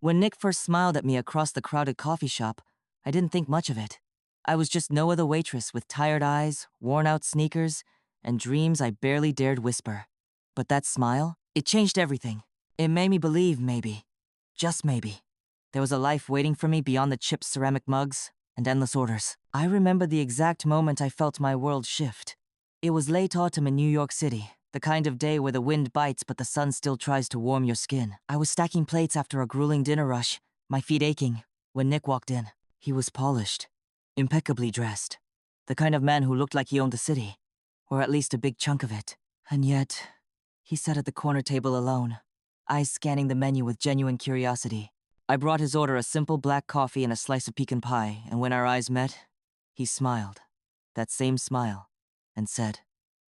When Nick first smiled at me across the crowded coffee shop, I didn't think much of it. I was just Noah the waitress with tired eyes, worn-out sneakers, and dreams I barely dared whisper. But that smile, it changed everything. It made me believe maybe, just maybe, there was a life waiting for me beyond the chipped ceramic mugs and endless orders. I remember the exact moment I felt my world shift. It was late autumn in New York City, the kind of day where the wind bites but the sun still tries to warm your skin. I was stacking plates after a grueling dinner rush, my feet aching, when Nick walked in. He was polished, impeccably dressed, the kind of man who looked like he owned the city, or at least a big chunk of it. And yet, he sat at the corner table alone, eyes scanning the menu with genuine curiosity. I brought his order a simple black coffee and a slice of pecan pie, and when our eyes met, he smiled, that same smile, and said,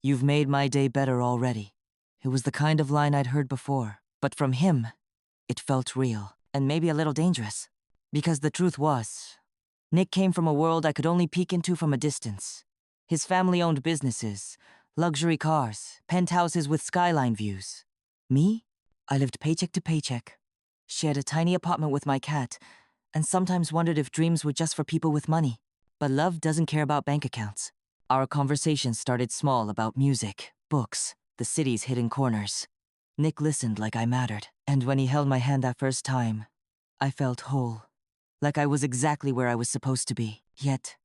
"You've made my day better already." It was the kind of line I'd heard before, but from him, it felt real, and maybe a little dangerous. Because the truth was, Nick came from a world I could only peek into from a distance. His family owned businesses, luxury cars, penthouses with skyline views. Me? I lived paycheck to paycheck, shared a tiny apartment with my cat, and sometimes wondered if dreams were just for people with money. But love doesn't care about bank accounts. Our conversations started small about music, books, the city's hidden corners. Nick listened like I mattered, and when he held my hand that first time, I felt whole, like I was exactly where I was supposed to be. Yet,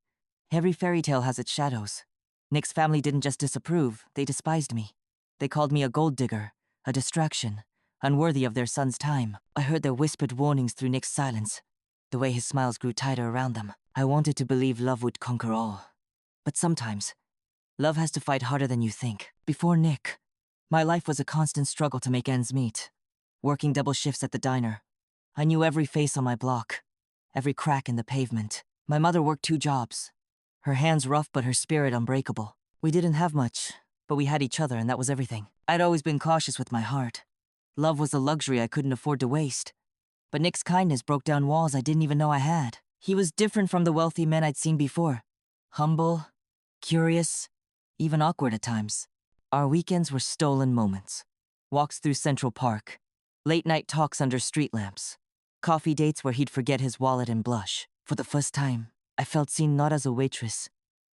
every fairy tale has its shadows. Nick's family didn't just disapprove, they despised me. They called me a gold digger, a distraction, unworthy of their son's time. I heard their whispered warnings through Nick's silence, the way his smiles grew tighter around them. I wanted to believe love would conquer all. But sometimes, love has to fight harder than you think. Before Nick, my life was a constant struggle to make ends meet. Working double shifts at the diner, I knew every face on my block, every crack in the pavement. My mother worked 2 jobs. Her hands rough but her spirit unbreakable. We didn't have much, but we had each other and that was everything. I'd always been cautious with my heart. Love was a luxury I couldn't afford to waste. But Nick's kindness broke down walls I didn't even know I had. He was different from the wealthy men I'd seen before. Humble, curious, even awkward at times. Our weekends were stolen moments. Walks through Central Park, late-night talks under street lamps, coffee dates where he'd forget his wallet and blush. For the first time, I felt seen not as a waitress,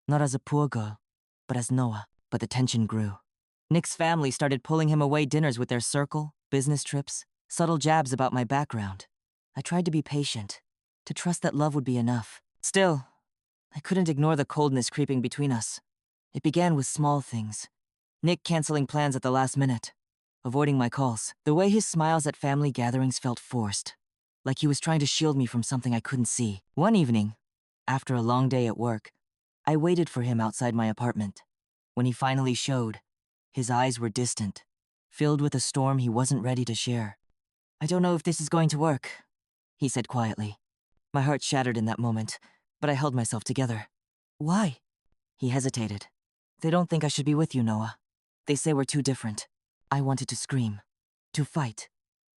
not as a poor girl, but as Noah. But the tension grew. Nick's family started pulling him away dinners with their circle, business trips, subtle jabs about my background. I tried to be patient, to trust that love would be enough. Still, I couldn't ignore the coldness creeping between us. It began with small things. Nick canceling plans at the last minute, avoiding my calls. The way his smiles at family gatherings felt forced, like he was trying to shield me from something I couldn't see. One evening, after a long day at work, I waited for him outside my apartment. When he finally showed, his eyes were distant, filled with a storm he wasn't ready to share. "I don't know if this is going to work," he said quietly. My heart shattered in that moment, but I held myself together. "Why?" He hesitated. "They don't think I should be with you, Noah. They say we're too different." I wanted to scream, to fight,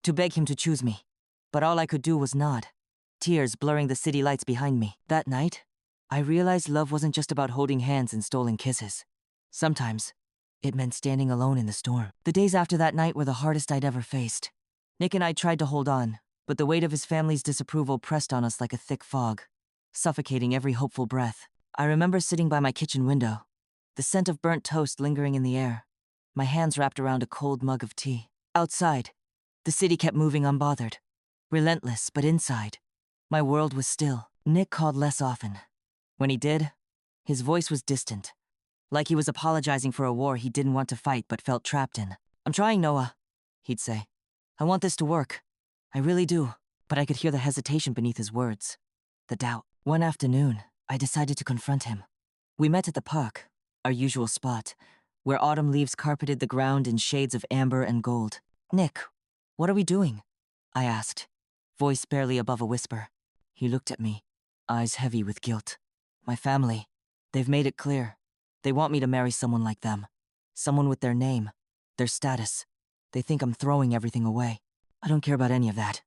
to beg him to choose me. But all I could do was nod, tears blurring the city lights behind me. That night, I realized love wasn't just about holding hands and stolen kisses. Sometimes, it meant standing alone in the storm. The days after that night were the hardest I'd ever faced. Nick and I tried to hold on, but the weight of his family's disapproval pressed on us like a thick fog, suffocating every hopeful breath. I remember sitting by my kitchen window, the scent of burnt toast lingering in the air, my hands wrapped around a cold mug of tea. Outside, the city kept moving unbothered, relentless, but inside, my world was still. Nick called less often. When he did, his voice was distant, like he was apologizing for a war he didn't want to fight but felt trapped in. "I'm trying, Noah," he'd say. "I want this to work. I really do." But I could hear the hesitation beneath his words, the doubt. One afternoon, I decided to confront him. We met at the park, our usual spot, where autumn leaves carpeted the ground in shades of amber and gold. "Nick, what are we doing?" I asked, voice barely above a whisper. He looked at me, eyes heavy with guilt. "My family, they've made it clear. They want me to marry someone like them. Someone with their name, their status. They think I'm throwing everything away." "I don't care about any of that,"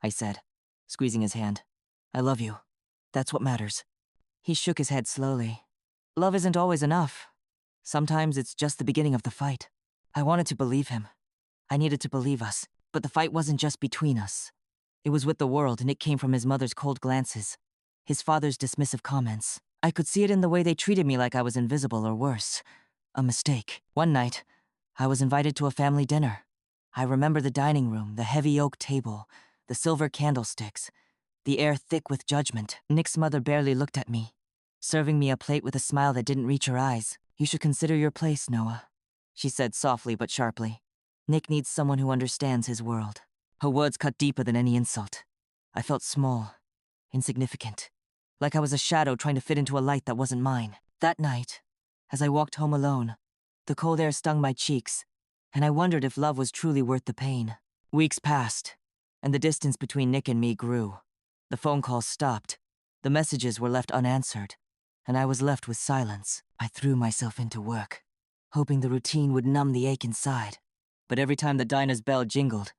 I said, squeezing his hand. "I love you. That's what matters." He shook his head slowly. "Love isn't always enough. Sometimes it's just the beginning of the fight." I wanted to believe him. I needed to believe us. But the fight wasn't just between us. It was with the world, and it came from his mother's cold glances, his father's dismissive comments. I could see it in the way they treated me like I was invisible or worse. A mistake. One night, I was invited to a family dinner. I remember the dining room, the heavy oak table, the silver candlesticks, the air thick with judgment. Nick's mother barely looked at me, serving me a plate with a smile that didn't reach her eyes. "You should consider your place, Noah," she said softly but sharply. "Nick needs someone who understands his world." Her words cut deeper than any insult. I felt small, insignificant, like I was a shadow trying to fit into a light that wasn't mine. That night, as I walked home alone, the cold air stung my cheeks, and I wondered if love was truly worth the pain. Weeks passed, and the distance between Nick and me grew. The phone calls stopped, the messages were left unanswered, and I was left with silence. I threw myself into work, hoping the routine would numb the ache inside. But every time the diner's bell jingled,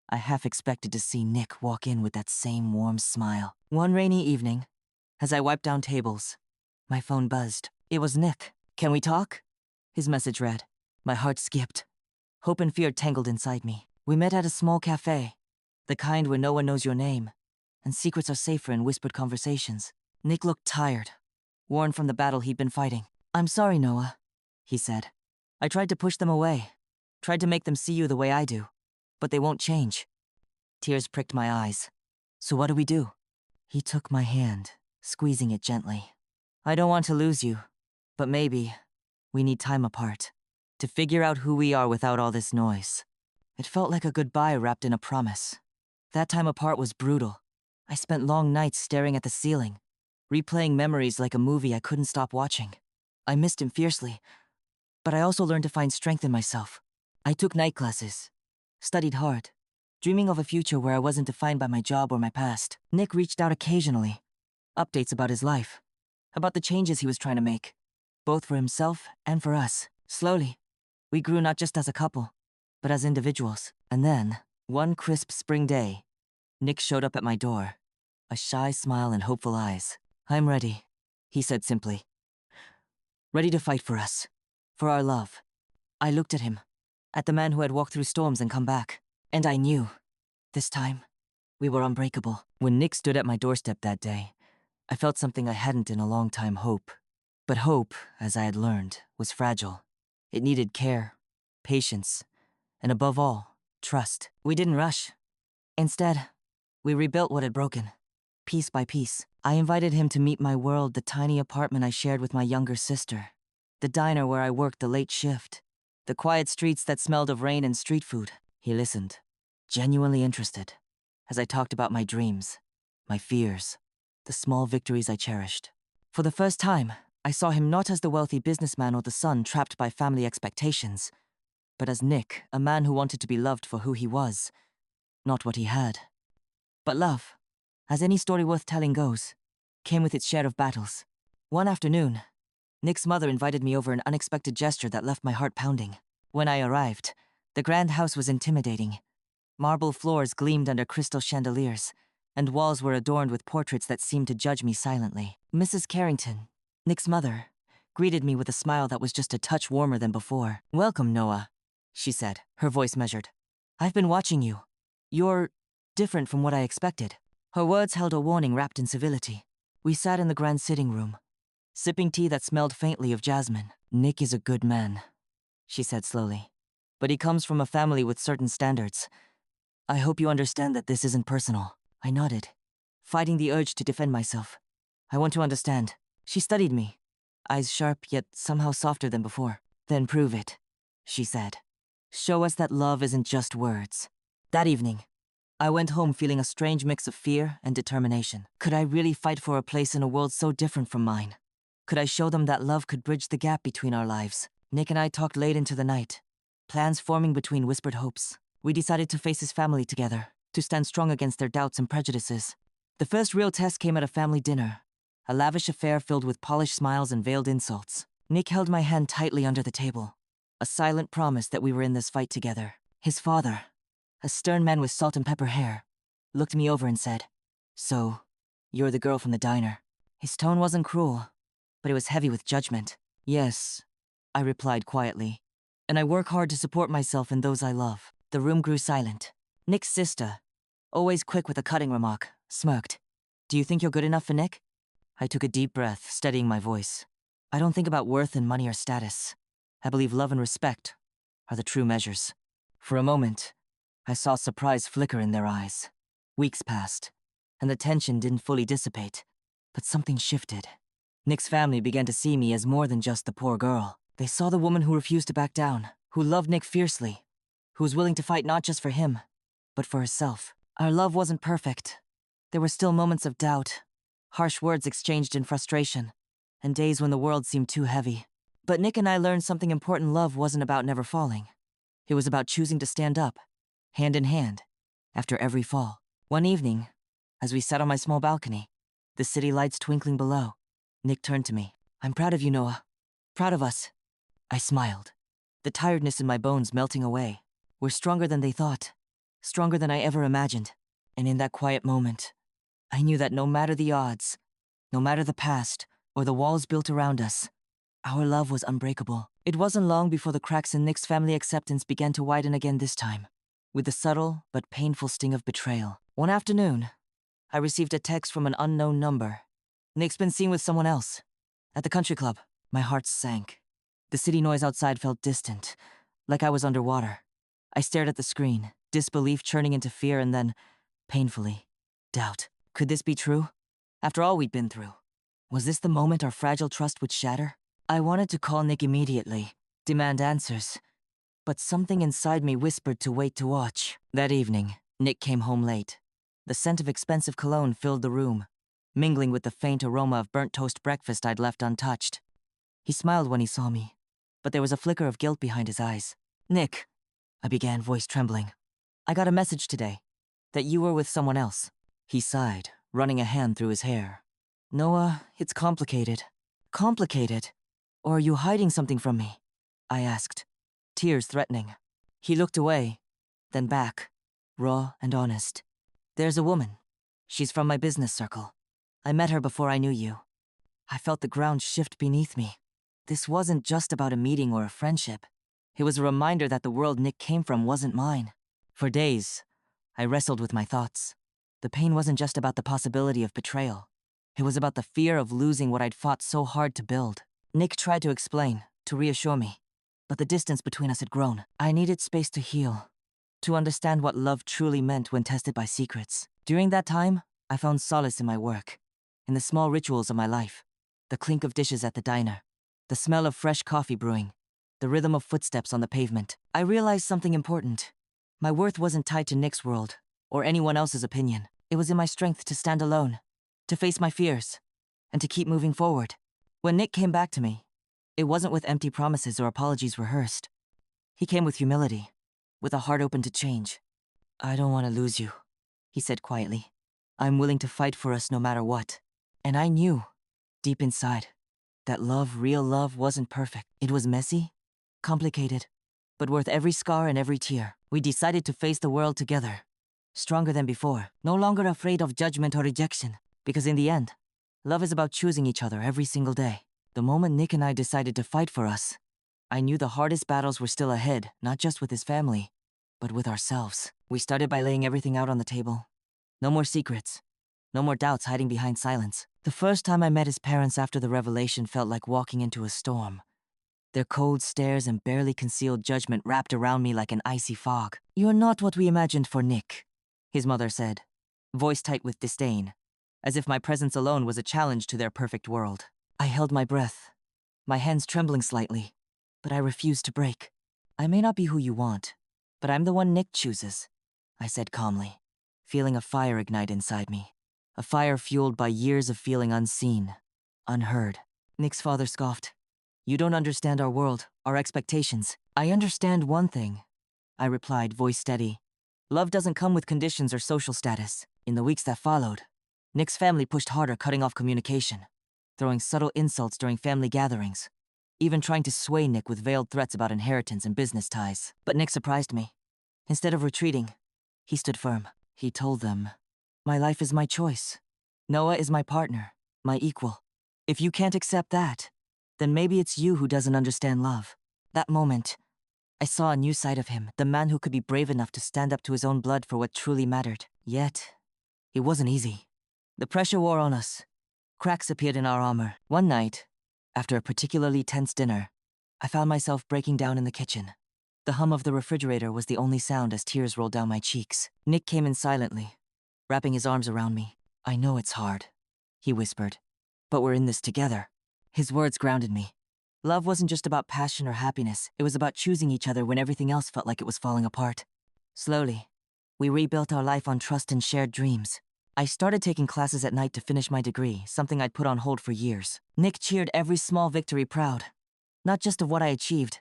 I half expected to see Nick walk in with that same warm smile. One rainy evening, as I wiped down tables, my phone buzzed. It was Nick. "Can we talk?" his message read. My heart skipped. Hope and fear tangled inside me. "We met at a small cafe, the kind where no one knows your name, and secrets are safer in whispered conversations." Nick looked tired, worn from the battle he'd been fighting. "I'm sorry, Noah," he said. "I tried to push them away, tried to make them see you the way I do, but they won't change." Tears pricked my eyes. "So what do we do?" He took my hand, squeezing it gently. "I don't want to lose you, but maybe we need time apart to figure out who we are without all this noise." It felt like a goodbye wrapped in a promise. That time apart was brutal. I spent long nights staring at the ceiling, replaying memories like a movie I couldn't stop watching. I missed him fiercely, but I also learned to find strength in myself. I took night classes, studied hard, dreaming of a future where I wasn't defined by my job or my past. Nick reached out occasionally, updates about his life, about the changes he was trying to make, both for himself and for us. Slowly, we grew not just as a couple, but as individuals. And then, one crisp spring day, Nick showed up at my door, a shy smile and hopeful eyes. "I'm ready," he said simply. "Ready to fight for us, for our love." I looked at him, at the man who had walked through storms and come back, and I knew, this time, we were unbreakable. When Nick stood at my doorstep that day, I felt something I hadn't in a long time: hope. But hope, as I had learned, was fragile. It needed care, patience, and above all, trust. We didn't rush. Instead, we rebuilt what had broken, piece by piece. I invited him to meet my world, the tiny apartment I shared with my younger sister, the diner where I worked the late shift, the quiet streets that smelled of rain and street food. He listened, genuinely interested, as I talked about my dreams, my fears, the small victories I cherished. For the first time, I saw him not as the wealthy businessman or the son trapped by family expectations, but as Nick, a man who wanted to be loved for who he was, not what he had. But love, as any story worth telling goes, came with its share of battles. One afternoon, Nick's mother invited me over, an unexpected gesture that left my heart pounding. When I arrived, the grand house was intimidating. Marble floors gleamed under crystal chandeliers, and walls were adorned with portraits that seemed to judge me silently. Mrs. Carrington, Nick's mother, greeted me with a smile that was just a touch warmer than before. "Welcome, Noah," she said, her voice measured. "I've been watching you. You're different from what I expected." Her words held a warning wrapped in civility. We sat in the grand sitting room, sipping tea that smelled faintly of jasmine. "Nick is a good man," she said slowly, "but he comes from a family with certain standards. I hope you understand that this isn't personal." I nodded, fighting the urge to defend myself. "I want to understand." She studied me, eyes sharp yet somehow softer than before. "Then prove it," she said. "Show us that love isn't just words." That evening, I went home feeling a strange mix of fear and determination. Could I really fight for a place in a world so different from mine? Could I show them that love could bridge the gap between our lives? Nick and I talked late into the night, plans forming between whispered hopes. We decided to face his family together, to stand strong against their doubts and prejudices. The first real test came at a family dinner, a lavish affair filled with polished smiles and veiled insults. Nick held my hand tightly under the table, a silent promise that we were in this fight together. His father, a stern man with salt and pepper hair, looked me over and said, "So, you're the girl from the diner." His tone wasn't cruel, but it was heavy with judgment. "Yes," I replied quietly, "and I work hard to support myself and those I love." The room grew silent. Nick's sister, always quick with a cutting remark, smirked. Do you think you're good enough for Nick? I took a deep breath, steadying my voice. I don't think about worth and money or status. I believe love and respect are the true measures. For a moment, I saw surprise flicker in their eyes. Weeks passed, and the tension didn't fully dissipate, but something shifted. Nick's family began to see me as more than just the poor girl. They saw the woman who refused to back down, who loved Nick fiercely, who was willing to fight not just for him, but for herself. Our love wasn't perfect. There were still moments of doubt, harsh words exchanged in frustration, and days when the world seemed too heavy. But Nick and I learned something important. Love wasn't about never falling. It was about choosing to stand up, hand in hand, after every fall. One evening, as we sat on my small balcony, the city lights twinkling below, Nick turned to me. I'm proud of you, Noah. Proud of us. I smiled, the tiredness in my bones melting away. We're stronger than they thought, stronger than I ever imagined. And in that quiet moment, I knew that no matter the odds, no matter the past, or the walls built around us, our love was unbreakable. It wasn't long before the cracks in Nick's family acceptance began to widen again, this time, with the subtle but painful sting of betrayal. One afternoon, I received a text from an unknown number. Nick's been seen with someone else. At the country club. My heart sank. The city noise outside felt distant, like I was underwater. I stared at the screen, disbelief churning into fear and then, painfully, doubt. Could this be true? After all we'd been through, was this the moment our fragile trust would shatter? I wanted to call Nick immediately, demand answers, but something inside me whispered to wait to watch. That evening, Nick came home late. The scent of expensive cologne filled the room, mingling with the faint aroma of burnt toast breakfast I'd left untouched. He smiled when he saw me, but there was a flicker of guilt behind his eyes. Nick, I began, voice trembling. I got a message today, that you were with someone else. He sighed, running a hand through his hair. Noah, it's complicated. Complicated? Or are you hiding something from me? I asked, tears threatening. He looked away, then back, raw and honest. There's a woman. She's from my business circle. I met her before I knew you. I felt the ground shift beneath me. This wasn't just about a meeting or a friendship. It was a reminder that the world Nick came from wasn't mine. For days, I wrestled with my thoughts. The pain wasn't just about the possibility of betrayal. It was about the fear of losing what I'd fought so hard to build. Nick tried to explain, to reassure me, but the distance between us had grown. I needed space to heal, to understand what love truly meant when tested by secrets. During that time, I found solace in my work, in the small rituals of my life, the clink of dishes at the diner, the smell of fresh coffee brewing, the rhythm of footsteps on the pavement. I realized something important. My worth wasn't tied to Nick's world, or anyone else's opinion. It was in my strength to stand alone, to face my fears, and to keep moving forward. When Nick came back to me, it wasn't with empty promises or apologies rehearsed. He came with humility, with a heart open to change. I don't want to lose you, he said quietly. I'm willing to fight for us no matter what. And I knew, deep inside, that love, real love, wasn't perfect. It was messy, complicated, but worth every scar and every tear. We decided to face the world together, stronger than before, no longer afraid of judgment or rejection. Because in the end, love is about choosing each other every single day. The moment Nick and I decided to fight for us, I knew the hardest battles were still ahead, not just with his family, but with ourselves. We started by laying everything out on the table. No more secrets. No more doubts hiding behind silence. The first time I met his parents after the revelation felt like walking into a storm. Their cold stares and barely concealed judgment wrapped around me like an icy fog. You're not what we imagined for Nick, his mother said, voice tight with disdain, as if my presence alone was a challenge to their perfect world. I held my breath, my hands trembling slightly, but I refused to break. I may not be who you want, but I'm the one Nick chooses, I said calmly, feeling a fire ignite inside me. A fire fueled by years of feeling unseen, unheard. Nick's father scoffed. You don't understand our world, our expectations. I understand one thing, I replied, voice steady. Love doesn't come with conditions or social status. In the weeks that followed, Nick's family pushed harder, cutting off communication, throwing subtle insults during family gatherings, even trying to sway Nick with veiled threats about inheritance and business ties. But Nick surprised me. Instead of retreating, he stood firm. He told them, my life is my choice. Noah is my partner, my equal. If you can't accept that, then maybe it's you who doesn't understand love. That moment, I saw a new side of him, the man who could be brave enough to stand up to his own blood for what truly mattered. Yet, it wasn't easy. The pressure wore on us. Cracks appeared in our armor. One night, after a particularly tense dinner, I found myself breaking down in the kitchen. The hum of the refrigerator was the only sound as tears rolled down my cheeks. Nick came in silently, wrapping his arms around me. "I know it's hard," he whispered, "but we're in this together." His words grounded me. Love wasn't just about passion or happiness. It was about choosing each other when everything else felt like it was falling apart. Slowly, we rebuilt our life on trust and shared dreams. I started taking classes at night to finish my degree, something I'd put on hold for years. Nick cheered every small victory proud, not just of what I achieved,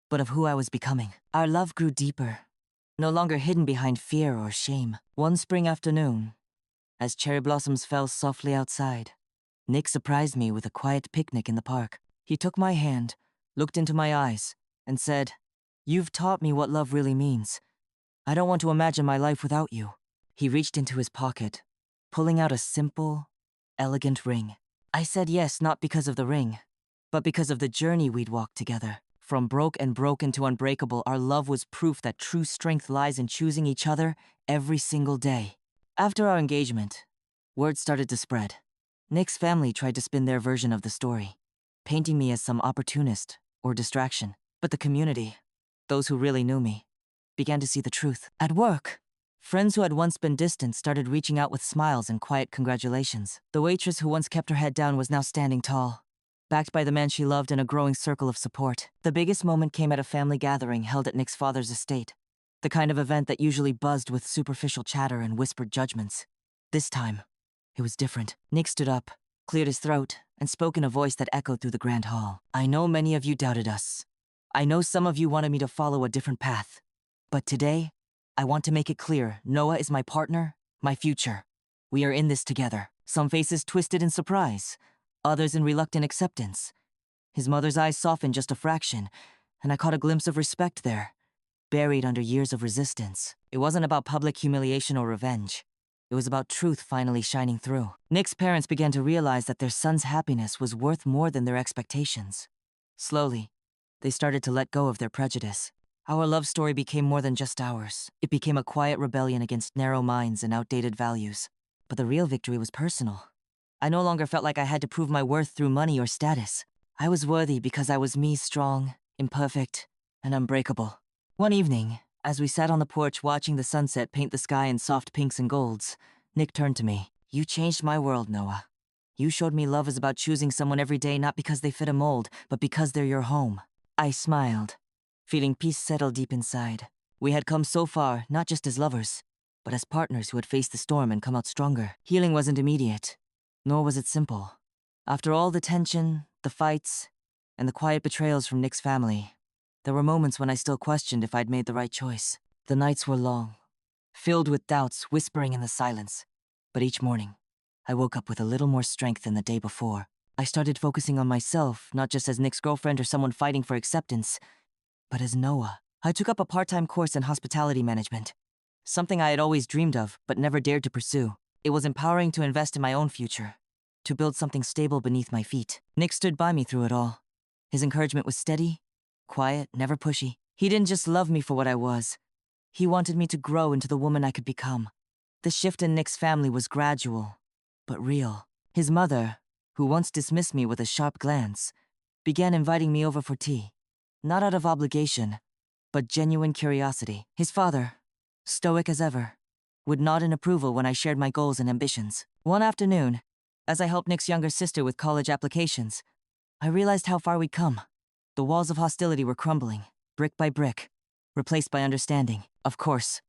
but of who I was becoming. Our love grew deeper, no longer hidden behind fear or shame. One spring afternoon, as cherry blossoms fell softly outside, Nick surprised me with a quiet picnic in the park. He took my hand, looked into my eyes, and said, "You've taught me what love really means. I don't want to imagine my life without you." He reached into his pocket, pulling out a simple, elegant ring. I said yes, not because of the ring, but because of the journey we'd walked together. From broken to unbreakable, our love was proof that true strength lies in choosing each other every single day. After our engagement, word started to spread. Nick's family tried to spin their version of the story, painting me as some opportunist or distraction. But the community, those who really knew me, began to see the truth. At work, friends who had once been distant started reaching out with smiles and quiet congratulations. The waitress who once kept her head down was now standing tall, backed by the man she loved in a growing circle of support. The biggest moment came at a family gathering held at Nick's father's estate, the kind of event that usually buzzed with superficial chatter and whispered judgments. This time, it was different. Nick stood up, cleared his throat, and spoke in a voice that echoed through the grand hall. "I know many of you doubted us. I know some of you wanted me to follow a different path. But today, I want to make it clear, Noah is my partner, my future. We are in this together." Some faces twisted in surprise, others in reluctant acceptance. His mother's eyes softened just a fraction, and I caught a glimpse of respect there, buried under years of resistance. It wasn't about public humiliation or revenge. It was about truth finally shining through. Nick's parents began to realize that their son's happiness was worth more than their expectations. Slowly, they started to let go of their prejudice. Our love story became more than just ours. It became a quiet rebellion against narrow minds and outdated values. But the real victory was personal. I no longer felt like I had to prove my worth through money or status. I was worthy because I was me, strong, imperfect, and unbreakable. One evening, as we sat on the porch watching the sunset paint the sky in soft pinks and golds, Nick turned to me. "You changed my world, Noah. You showed me love is about choosing someone every day not because they fit a mold, but because they're your home." I smiled, feeling peace settle deep inside. We had come so far, not just as lovers, but as partners who had faced the storm and come out stronger. Healing wasn't immediate, nor was it simple. After all the tension, the fights, and the quiet betrayals from Nick's family, there were moments when I still questioned if I'd made the right choice. The nights were long, filled with doubts whispering in the silence. But each morning, I woke up with a little more strength than the day before. I started focusing on myself, not just as Nick's girlfriend or someone fighting for acceptance, but as Noah. I took up a part-time course in hospitality management, something I had always dreamed of but never dared to pursue. It was empowering to invest in my own future, to build something stable beneath my feet. Nick stood by me through it all. His encouragement was steady, quiet, never pushy. He didn't just love me for what I was. He wanted me to grow into the woman I could become. The shift in Nick's family was gradual, but real. His mother, who once dismissed me with a sharp glance, began inviting me over for tea. Not out of obligation, but genuine curiosity. His father, stoic as ever, would nod in approval when I shared my goals and ambitions. One afternoon, as I helped Nick's younger sister with college applications, I realized how far we'd come. The walls of hostility were crumbling, brick by brick, replaced by understanding. Of course,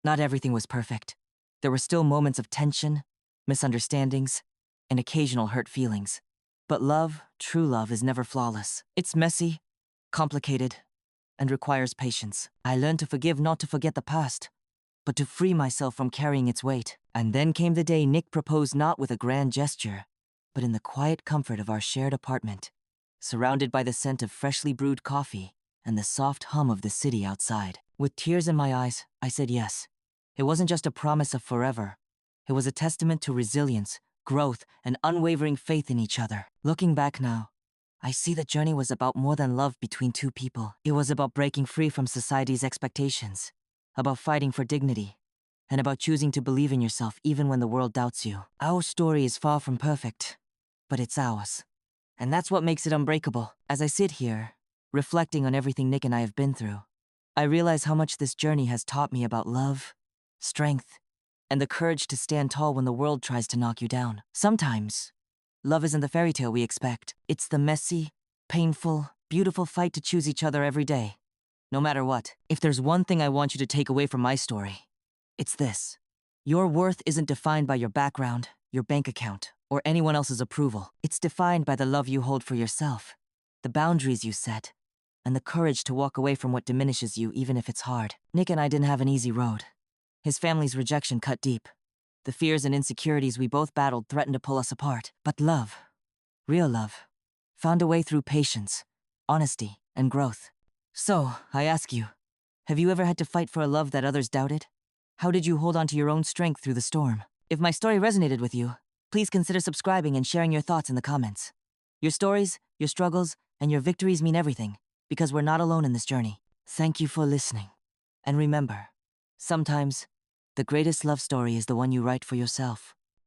not everything was perfect. There were still moments of tension, misunderstandings, and occasional hurt feelings. But love, true love, is never flawless. It's messy, complicated, and requires patience. I learned to forgive, not to forget the past, but to free myself from carrying its weight. And then came the day Nick proposed, not with a grand gesture, but in the quiet comfort of our shared apartment, surrounded by the scent of freshly brewed coffee and the soft hum of the city outside. With tears in my eyes, I said yes. It wasn't just a promise of forever. It was a testament to resilience, growth, and unwavering faith in each other. Looking back now, I see the journey was about more than love between two people. It was about breaking free from society's expectations, about fighting for dignity, and about choosing to believe in yourself even when the world doubts you. Our story is far from perfect, but it's ours. And that's what makes it unbreakable. As I sit here, reflecting on everything Nick and I have been through, I realize how much this journey has taught me about love, strength, and the courage to stand tall when the world tries to knock you down. Sometimes, love isn't the fairy tale we expect. It's the messy, painful, beautiful fight to choose each other every day, no matter what. If there's one thing I want you to take away from my story, it's this. Your worth isn't defined by your background, your bank account, or anyone else's approval. It's defined by the love you hold for yourself, the boundaries you set, and the courage to walk away from what diminishes you even if it's hard. Nick and I didn't have an easy road. His family's rejection cut deep. The fears and insecurities we both battled threatened to pull us apart. But love, real love, found a way through patience, honesty, and growth. So, I ask you, have you ever had to fight for a love that others doubted? How did you hold on to your own strength through the storm? If my story resonated with you, please consider subscribing and sharing your thoughts in the comments. Your stories, your struggles, and your victories mean everything, because we're not alone in this journey. Thank you for listening. And remember, sometimes, the greatest love story is the one you write for yourself.